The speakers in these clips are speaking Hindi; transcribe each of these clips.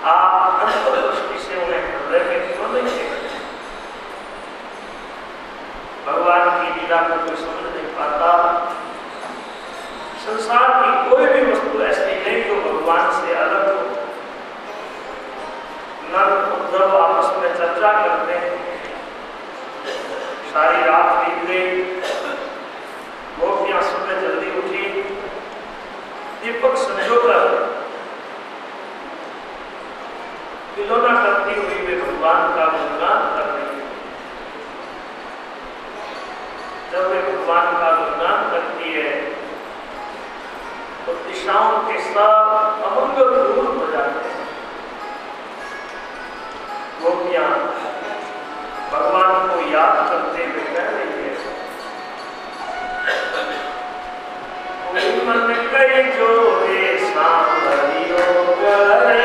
आप अंतर्दृष्टि से उन्हें हृदय में क्यों नहीं देखते? भगवान की लीला को कोई समझ नहीं पाता। संसार की कोई भी वस्तु ऐसी नहीं जो भगवान से अलग हो। नर उद्धव आपस में चर्चा करते हैं, सारी रात बीत गई, गोपियां सुबह जल्दी उठी, दीपक संजोकर विलोना करती हुई वे भगवान का गुणगान कर रही है। जब वे भगवान का गुणगान करती है तो दिशाओं के साथ अमंगल दूर हो जाते हैं। गोपियां भगवान को याद करते हुए कह रही है, मन कई जो रे सांभलियो करे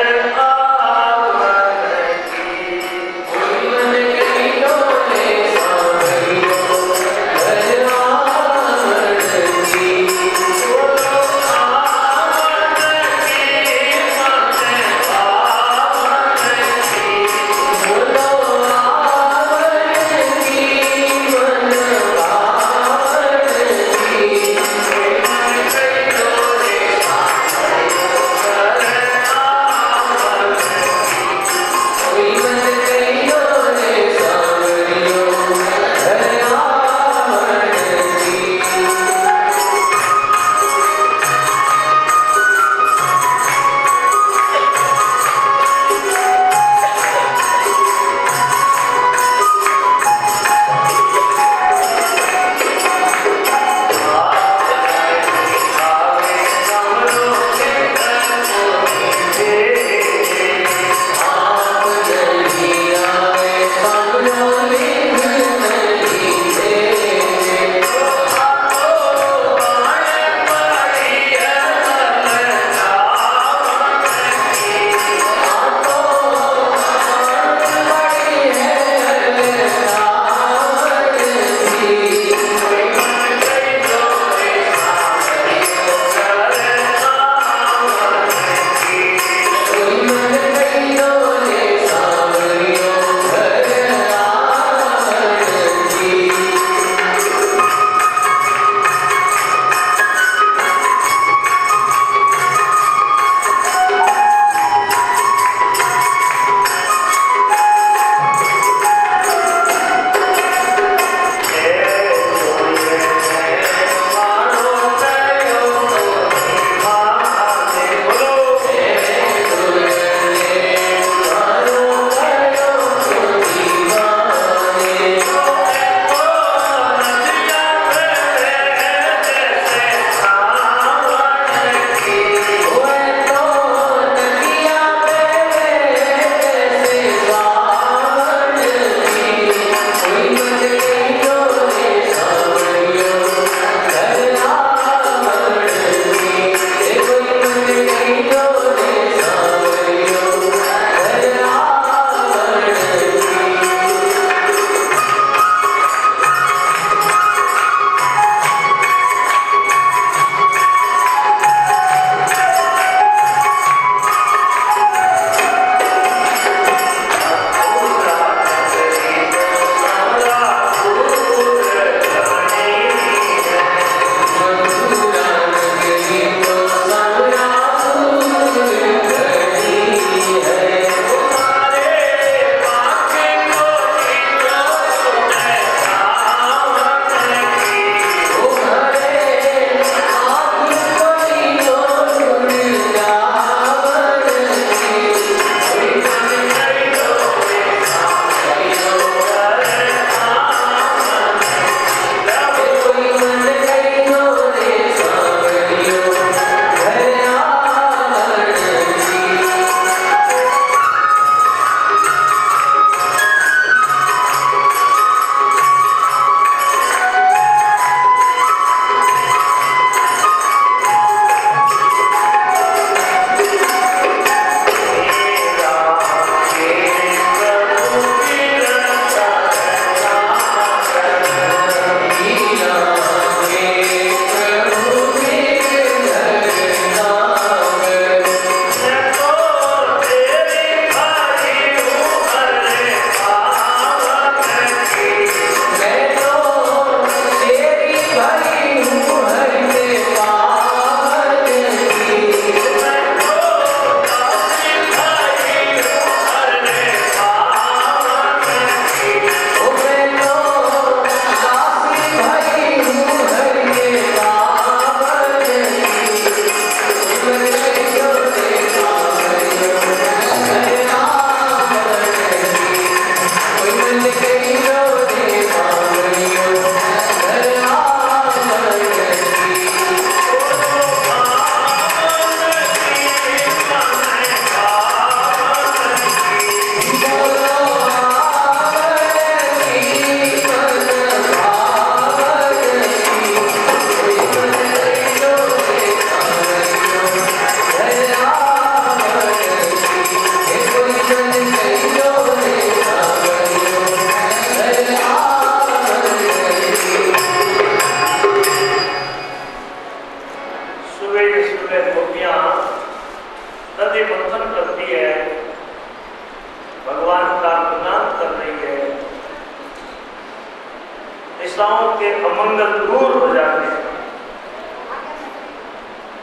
तृष्णाओं के अमंगल दूर हो जाते हैं।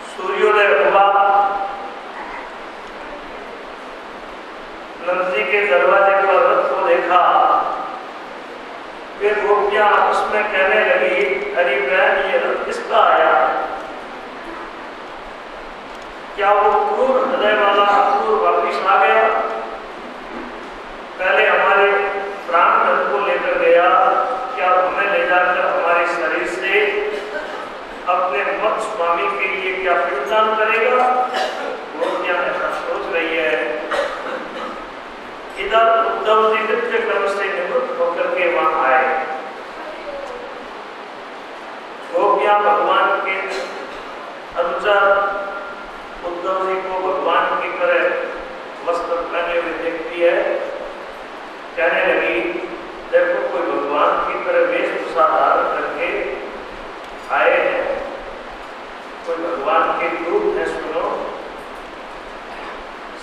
सूर्योदय हुआ, नंद जी के दरवाजे पर रथ को देखा, वे गोपियां आपस में कहने लगी, अरे बहन ये रथ किसका आया? क्या वो क्रूर हृदय वाला क्रूर वापिस आ गया? पहले हमारे प्राण रथ को लेकर गया, क्या हमें ले जाकर हमारे शरीर से अपने मत स्वामी के लिए क्या पिंडदान करेगा? गोपियां ऐसा सोच रही है। इधर उद्धव जी नित्य क्रम से निवृत्त होकर के वहां आए। गोपियां भगवान के अनुसार उद्धव जी को भगवान की तरह वस्त्र पहने हुए देखती है, कहने लगी, देखो कोई भगवान की तरह वेशभूषा धारण करके आए हैं, कोई भगवान के रूप है, सुनो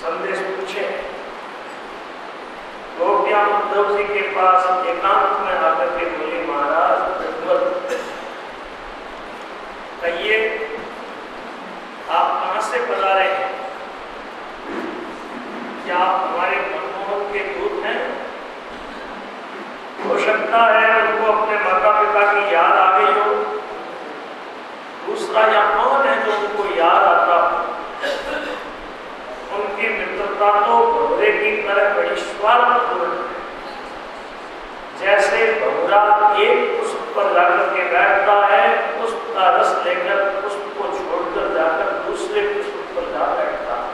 संदेश पूछे। गोपियां उद्धव जी के पास एकांत में आकर के बोली, महाराज कहिए आप कहां से पधारे हैं? क्या आप हमारे मनमोहन के दूत हैं? हो सकता है उनको अपने माता पिता की याद आ गई हो। दूसरा, या कौन है जो उनको याद आता? उनकी मित्रता तो भौरे की तरह बड़ी स्वार्थपूर्ण है। जैसे भौरा एक पुष्प पर जाकर के बैठता है, पुष्प का रस लेकर पुष्प को छोड़कर जाकर दूसरे पुष्प पर जा बैठता है,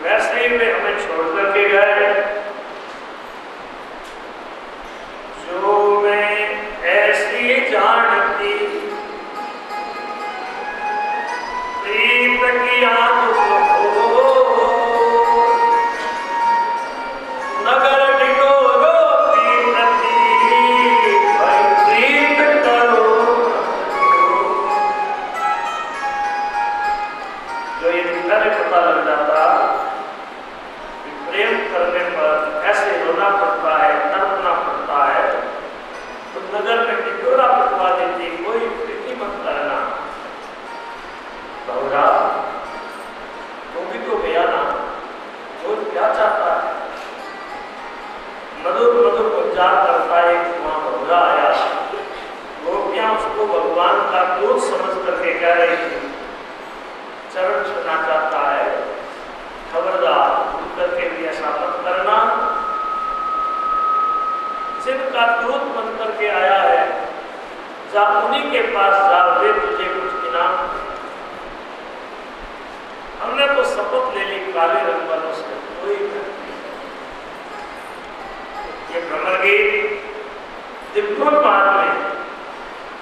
वैसे ही वे हमें छोड़कर के गए। जो मैं ऐसी जानती प्रीत की आंख हो, नगर टिकोरोती प्रति भाई प्रीत करो। जो ये पहले पता लग जाता कि प्रेम करने पर ऐसे रोना पड़ता है, तड़पना पड़ता है, तो नगर में टिकोरा पटवा देती, कोई प्रीति मत करना। भौरा वो भी तो गया ना, वो क्या चाहता है? मधुर मधुर उच्चार करता है, वहां भौरा आया। गोपियां उसको भगवान का दूत समझ करके कह रही थी, चरण छूना चाहता है, खबरदार भूल करके भी ऐसा मत करना। जिनका दूत बन करके आया है, जा उन्हीं के पास जा, वे तुझे कुछ इनाम। हमने तो शपथ ले ली काले रंग वालों से कोई नहीं। ये भ्रमर गीत दिव्य पाठ में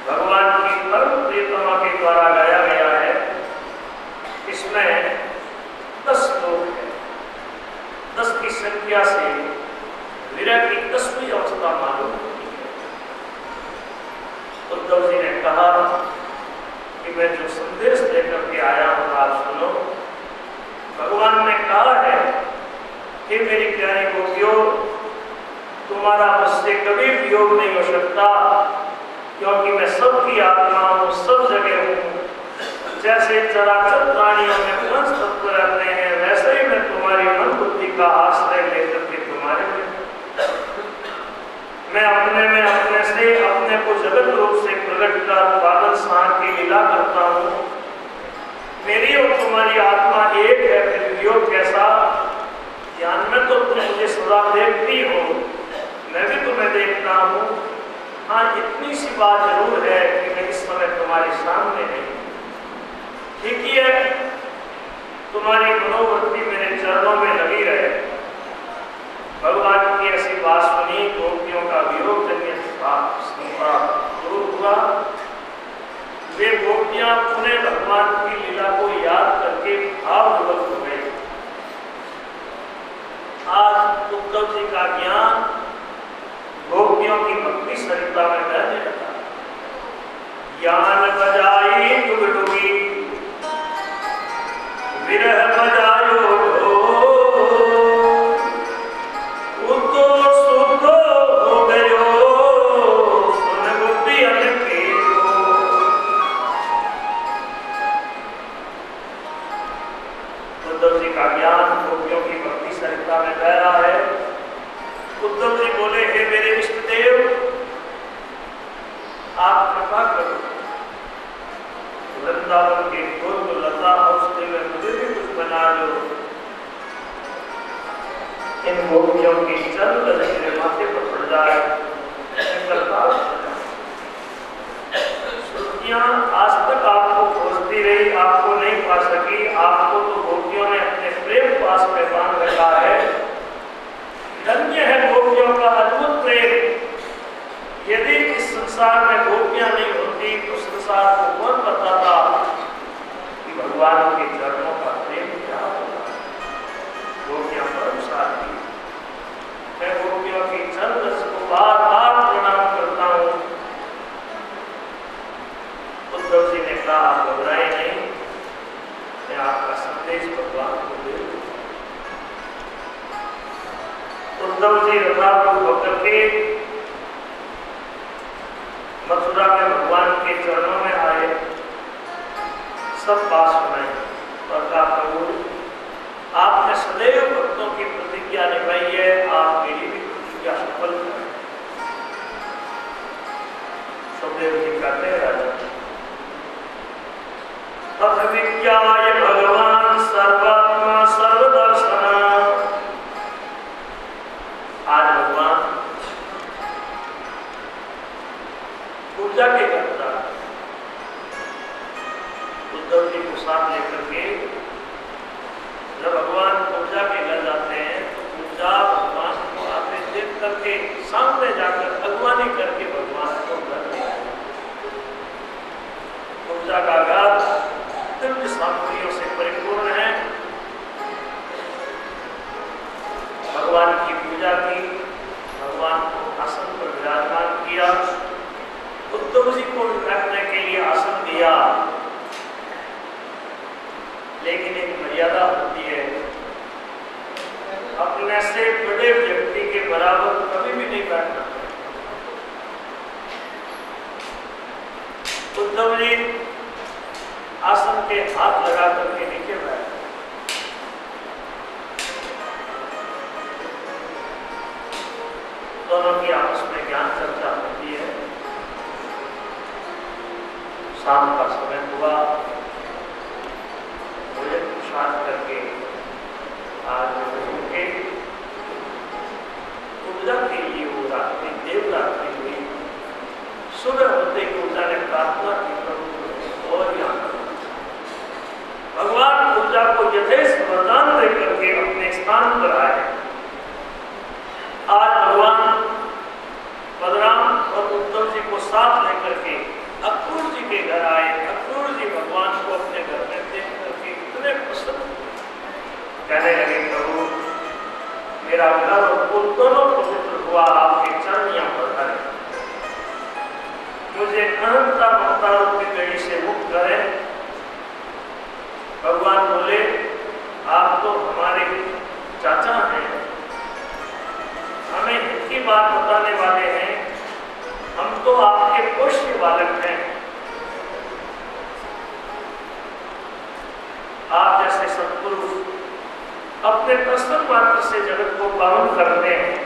भगवान की परम प्रियतमा के द्वारा गाया गया है। इसमें 10 श्लोक है। 10 की संख्या से विरह की 10वीं अवस्था मालूम होती है। उद्धव जी ने कहा कि मैं जो संदेश लेकर के आया हूं आप सुनो। भगवान ने कहा है कि मेरी प्यारी गोपियों, तुम्हारा मुझसे कभी वियोग नहीं हो सकता, क्योंकि मैं सबकी आत्मा हूँ, सब जगह हूँ। जैसे चराचर प्राणियों में पंच तत्व रहते हैं, वैसे ही मैं तुम्हारी मन बुद्धि का आश्रय लेकर के तुम्हारे में मैं अपने में अपने से अपने को जगत रूप से प्रकट कर बादल सांड की लीला करता हूँ। मेरी और तुम्हारी आत्मा एक है, फिर वियोग कैसा? ध्यान में तो तुम मुझे सदा देखती हो, मैं भी तुम्हें देखता हूँ। हाँ, इतनी सी बात जरूर है कि मैं इस समय तुम्हारे सामने नहीं। ठीक ही है, तुम्हारी मनोवृत्ति मेरे चरणों में लगी रहे। भगवान की ऐसी बात सुनी, गोपियों का वियोग जन्य दूर हुआ। वे गोपियां पुनः भगवान की लीला को याद करके भाव विवल हो गए। आज उद्धव जी का ज्ञान गोपियों की भक्ति सरिता में बहने लगा। ज्ञान बजाई डुगडुगी, विरह बजायो ढोल, उतो सुतो हो गयो गोपियों की भक्ति सरिता में बह रहा है। उद्धव जी बोले, हे मेरे इष्ट देव, आप कृपा करो, वृंदावन के फूल को लता औषधि में मुझे भी कुछ बना लो। इन गोपियों की चंद मेरे माथे पर पड़ जाए। श्रुतियां आज तक आपको खोजती रही, आपको नहीं पा सकी। आपको तो गोपियों ने अपने प्रेम पास में बांध रखा है। धन्य है गोपियों का अद्भुत प्रेम। यदि इस संसार में गोपियां नहीं होती तो संसार को कौन बताता कि भगवान के चरणों का प्रेम क्या होगा। गोपियां परम साथी। मैं गोपियों की चरण को बार बार प्रणाम करता हूँ। उद्धव जी ने कहा, आप घबराए नहीं, मैं आपका संदेश भगवान को दे दूंगा। उद्धव जी रथारूढ़ होकर के मथुरा में भगवान के चरणों में आए, सब बात सुनाई और कहा, प्रभु आपने सदैव भक्तों की प्रतिज्ञा निभाई है, आप मेरी भी प्रतिज्ञा सफल करें। सुखदेव जी कहते हैं, राजा अभिज्ञाय भगवान सर्वात्मा सर्वदर्शन। आज भगवान पूजा के करता उद्धव जी को साथ लेकर के जब भगवान पूजा के घर जाते हैं तो पूजा भगवान को आते देख करके सामने जाकर अगवानी करके भगवान को घर ले आए। पूजा का घर दिव्य सामग्रियों से परिपूर्ण है। भगवान की पूजा की, भगवान को आसन पर विराजमान किया, उद्धव जी को बैठने के लिए आसन दिया। लेकिन एक मर्यादा होती है, अपने से बड़े व्यक्ति के बराबर कभी भी नहीं बैठना। उद्धव जी आसन के हाथ लगा करके नीचे बैठे। दोनों की आपस में ज्ञान चर्चा होती है। शाम का समय हुआ, भोजन प्रसाद करके आज के पूजा के लिए वो रात्रि देव रात्रि हुई। सुबह होते ही पूजा ने प्रार्थना की, प्रभु और यहाँ भगवान पूजा को यथेष्ट वरदान देकर के अपने स्थान पर आए। आज भगवान बलराम और उद्धव जी को साथ लेकर के अक्रूर जी के घर आए। अक्रूर जी भगवान को अपने घर में देख करके इतने प्रसन्न कहने लगे, प्रभु मेरा घर और कुल दोनों पवित्र हुआ, आपके चरण यहाँ पर है। मुझे अनंता ममता रूपी बेड़ी से मुक्त करें। भगवान बोले, आप तो हमारे चाचा हैं, हमें हित की बात बताने वाले हैं, हम तो आपके पोष्य बालक हैं। आप जैसे सत्पुरुष अपने दर्शन मात्र से जगत को पावन करते हैं,